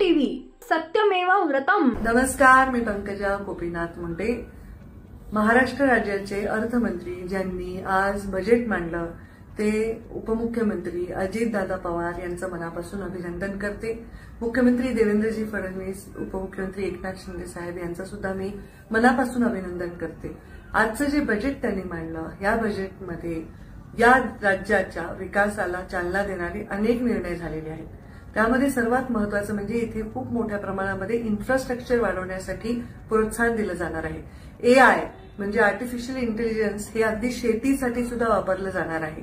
TV सत्यमेव व्रतम। नमस्कार, मी पंकजा गोपीनाथ मुंडे। महाराष्ट्र राज्याचे अर्थमंत्री ज्यांनी आज बजेट मांडलं ते उपमुख्यमंत्री अजितदादा पवार यांचं मनापासून अभिनंदन करते। मुख्यमंत्री देवेंद्रजी फडणवीस, उपमुख्यमंत्री एकनाथ शिंदे साहेब यांचं सुद्धा मी मनापासून अभिनंदन करते। आजचं जे बजेट त्यांनी मांडलं, या बजेटमध्ये या राज्याच्या विकासाला चालना देणारे अनेक निर्णय झालेले आहेत। त्यामध्ये सर्वात महत्त्वाचं म्हणजे इथे खूप मोठ्या प्रमाणामध्ये इन्फ्रास्ट्रक्चर वाढवण्यासाठी प्रोत्साहन दिलं जाणार आहे। एआय म्हणजे आर्टिफिशियल इंटेलिजन्स हे अगदी शेतीसाठी सुद्धा वापरलं जाणार आहे।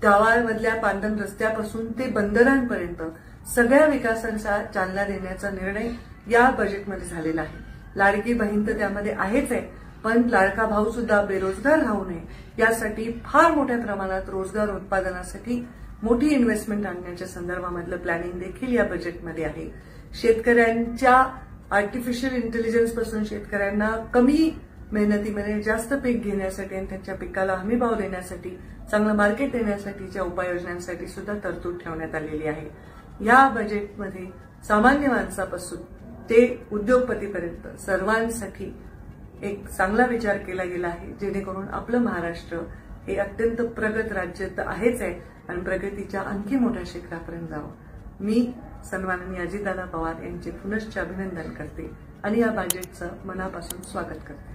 गावांमधल्या पांदन रस्त्यापासून ते बंदरांपर्यंत सगळ्या विकासांचा चालना देण्याचा निर्णय या बजेटमध्ये झालेला आहे। लाडकी बहीण तर त्यामध्ये आहेच आहे, पण लाडका भाऊ सुद्धा बेरोजगार राहू नये यासाठी फार मोठ्या प्रमाणात रोजगार उत्पादनासाठी मोठी इन्व्हेस्टमेंट आणण्याच्या संदर्भामधलं प्लॅनिंग देखील या बजेटमध्ये आहे। शेतकऱ्यांच्या आर्टिफिशियल इंटेलिजन्स पासून शेतकऱ्यांना कमी मेहनतीमध्ये जास्त पीक घेण्यासाठी आणि त्यांच्या पिकाला हमीभाव देण्यासाठी, चांगलं मार्केट देण्यासाठीच्या उपाययोजनांसाठी सुद्धा तरतूद ठेवण्यात आलेली आहे। या बजेटमध्ये सामान्य माणसापासून ते उद्योगपतीपर्यंत सर्वांसाठी एक चांगला विचार केला गेला आहे, जेणेकरून आपलं महाराष्ट्र हे अत्यंत प्रगत राज्य तर आहेच आहे आणि प्रगतीच्या आणखी मोठ्या शिखरापर्यंत जावं। मी सन्माननीय अजितदादा पवार यांचे पुनश्च अभिनंदन करते आणि या बजेटचं मनापासून स्वागत करते।